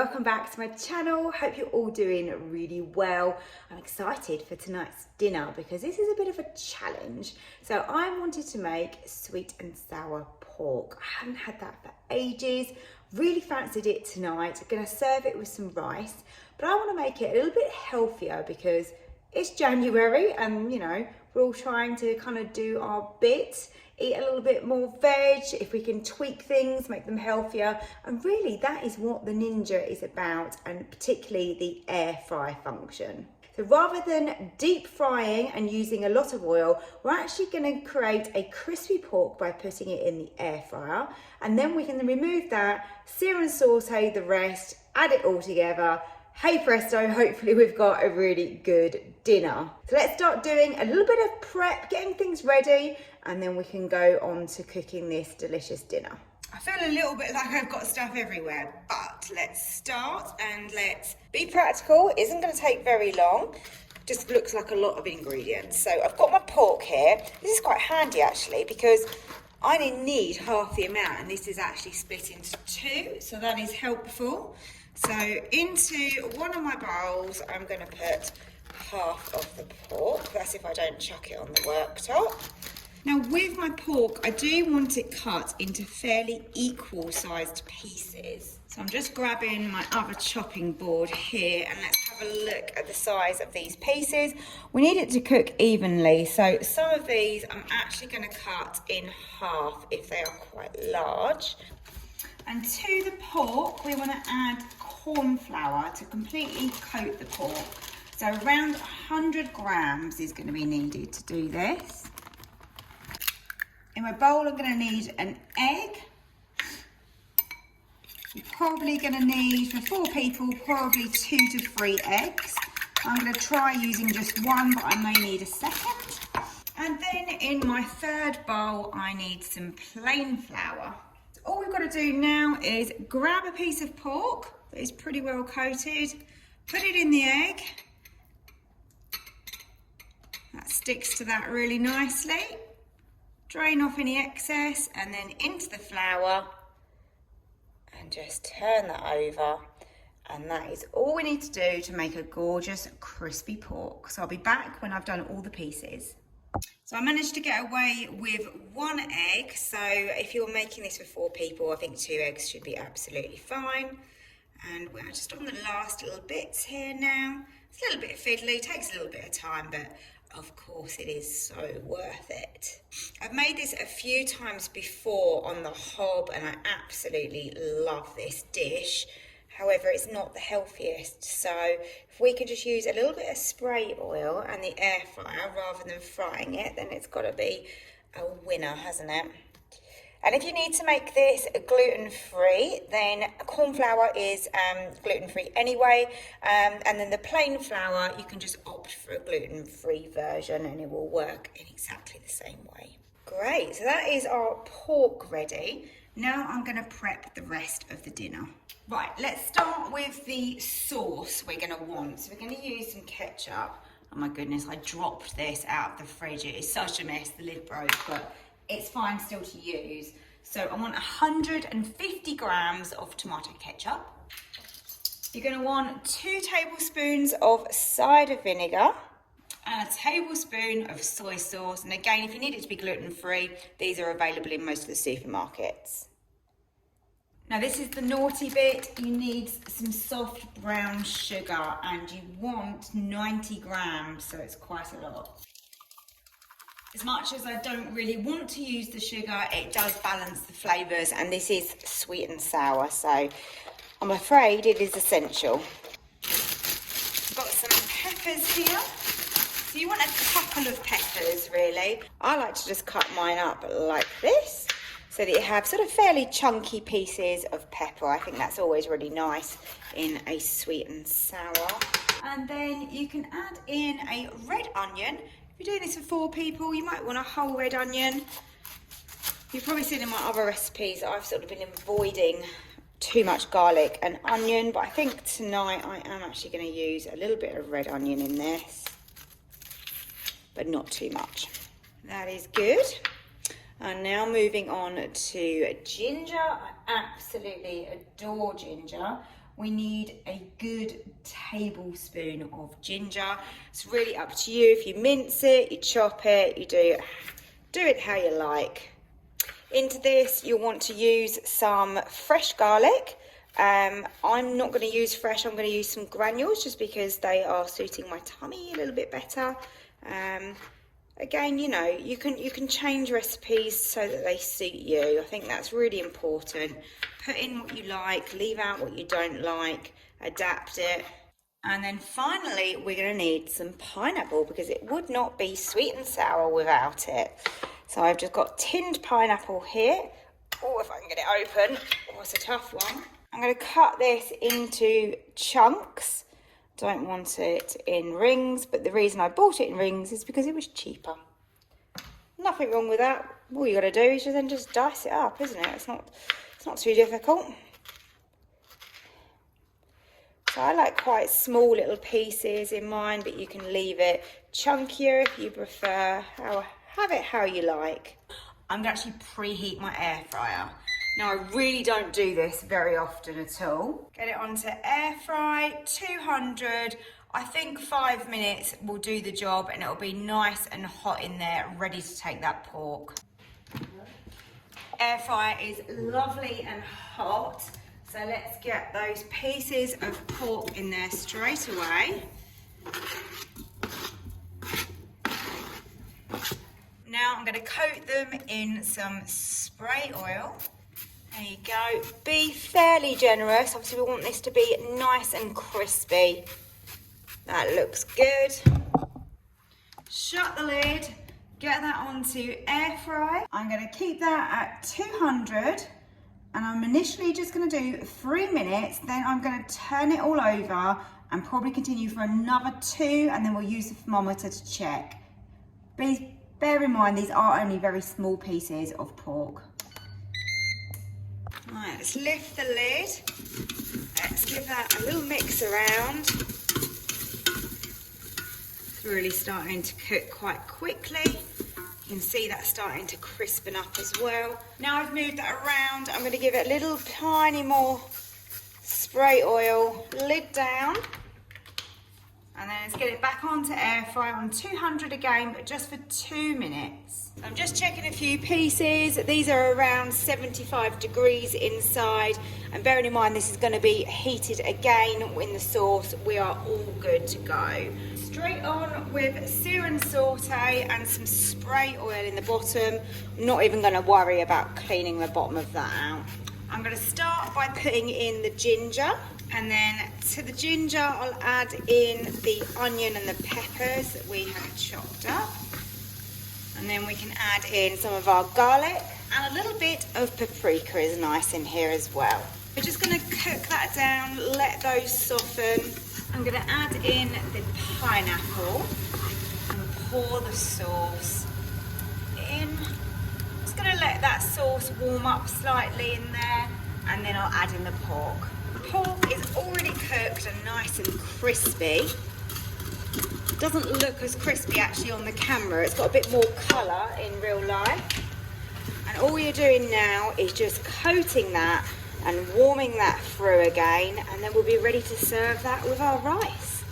welcome back to my channel. Hope you're all doing really well. I'm excited for tonight's dinner because this is a bit of a challenge. So I wanted to make sweet and sour pork. I haven't had that for ages. Really fancied it tonight. I'm gonna serve it with some rice, but I want to make it a little bit healthier because it's January and you know, we're all trying to kind of do our bit. Eat a little bit more veg, if we can tweak things, make them healthier. And really that is what the Ninja is about, and particularly the air fry function. So rather than deep frying and using a lot of oil, we're actually going to create a crispy pork by putting it in the air fryer. And then we can remove that, sear and saute the rest, add it all together. Hey presto, hopefully we've got a really good dinner. So let's start doing a little bit of prep, getting things ready, and then we can go on to cooking this delicious dinner. I feel a little bit like I've got stuff everywhere, but let's start and let's be practical. It isn't going to take very long. Just looks like a lot of ingredients. So I've got my pork here. This is quite handy actually because I only need half the amount and this is actually split into two, so that is helpful. So into one of my bowls, I'm going to put half of the pork. That's if I don't chuck it on the worktop. Now with my pork, I do want it cut into fairly equal sized pieces. So I'm just grabbing my other chopping board here and let's have a look at the size of these pieces. We need it to cook evenly. So some of these I'm actually going to cut in half if they are quite large. And to the pork, we want to add corn flour to completely coat the pork. So around 100 grams is going to be needed to do this. In my bowl, I'm going to need an egg. You're probably going to need, for 4 people, probably 2 to 3 eggs. I'm going to try using just one, but I may need a second. And then in my third bowl, I need some plain flour. All we've got to do now is grab a piece of pork that is pretty well coated, put it in the egg. That sticks to that really nicely. Drain off any excess and then into the flour and just turn that over. And that is all we need to do to make a gorgeous crispy pork. So I'll be back when I've done all the pieces. So I managed to get away with 1 egg. So if you're making this for 4 people, I think 2 eggs should be absolutely fine. And we're just on the last little bits here now. It's a little bit fiddly, takes a little bit of time, but of course it is so worth it. I've made this a few times before on the hob and I absolutely love this dish. However, it's not the healthiest, so if we can just use a little bit of spray oil and the air fryer rather than frying it, then it's got to be a winner, hasn't it? And if you need to make this gluten-free, then corn flour is gluten-free anyway, and then the plain flour, you can just opt for a gluten-free version and it will work in exactly the same way. Great, so that is our pork ready. Now I'm going to prep the rest of the dinner. Right, let's start with the sauce we're going to want. So we're going to use some ketchup. Oh my goodness, I dropped this out of the fridge. It is such a mess, the lid broke, but it's fine still to use. So I want 150 grams of tomato ketchup. You're going to want 2 tablespoons of cider vinegar and a tablespoon of soy sauce. And again, if you need it to be gluten-free, these are available in most of the supermarkets. Now this is the naughty bit. You need some soft brown sugar and you want 90 grams, so it's quite a lot. As much as I don't really want to use the sugar, it does balance the flavours and this is sweet and sour, so I'm afraid it is essential. I've got some peppers here. So you want a couple of peppers really. I like to just cut mine up like this so that you have sort of fairly chunky pieces of pepper. I think that's always really nice in a sweet and sour. And then you can add in a red onion. If you're doing this for 4 people, you might want a whole red onion. You've probably seen in my other recipes that I've sort of been avoiding too much garlic and onion, but I think tonight I am actually going to use a little bit of red onion in this, but not too much. That is good. And now moving on to ginger. I absolutely adore ginger. we need a good tablespoon of ginger. It's really up to you. If you mince it, you chop it, you do it how you like. Into this, you'll want to use some fresh garlic. I'm not going to use fresh, I'm going to use some granules just because they are suiting my tummy a little bit better. Again, you know, you can change recipes so that they suit you. I think that's really important. Put in what you like, leave out what you don't like, adapt it. And then finally, we're going to need some pineapple because it would not be sweet and sour without it. So I've just got tinned pineapple here. Oh, if I can get it open. Oh, it's a tough one. I'm going to cut this into chunks. Don't want it in rings, but the reason I bought it in rings is because it was cheaper. Nothing wrong with that. All you got to do is then just dice it up, isn't it? It's not too difficult. So I like quite small little pieces in mine, but you can leave it chunkier if you prefer. Have it how you like. I'm going to actually preheat my air fryer. Now, I really don't do this very often at all. Get it onto air fry, 200. I think 5 minutes will do the job and it'll be nice and hot in there, ready to take that pork. Air fryer is lovely and hot. So let's get those pieces of pork in there straight away. Now I'm going to coat them in some spray oil. There you go. Be fairly generous. Obviously we want this to be nice and crispy. That looks good. Shut the lid. Get that onto air fry. I'm going to keep that at 200 and I'm initially just going to do 3 minutes. Then I'm going to turn it all over and probably continue for another 2 and then we'll use the thermometer to check. Bear in mind these are only very small pieces of pork. Right, let's lift the lid. Let's give that a little mix around. It's really starting to cook quite quickly. You can see that starting to crispen up as well. Now I've moved that around, I'm going to give it a little tiny more spray oil, lid down. And then let's get it back onto air fry on 200 again, but just for 2 minutes. So I'm just checking a few pieces. These are around 75 degrees inside. And bearing in mind, this is going to be heated again in the sauce. We are all good to go. Straight on with sear and saute and some spray oil in the bottom. I'm not even going to worry about cleaning the bottom of that out. I'm going to start by putting in the ginger. And then to the ginger, I'll add in the onion and the peppers that we have chopped up. And then we can add in some of our garlic and a little bit of paprika is nice in here as well. We're just going to cook that down, let those soften. I'm going to add in the pineapple and pour the sauce in. Just going to let that sauce warm up slightly in there and then I'll add in the pork. Pork is already cooked and nice and crispy. Doesn't look as crispy actually on the camera. It's got a bit more colour in real life. And all you're doing now is just coating that and warming that through again, and then we'll be ready to serve that with our rice.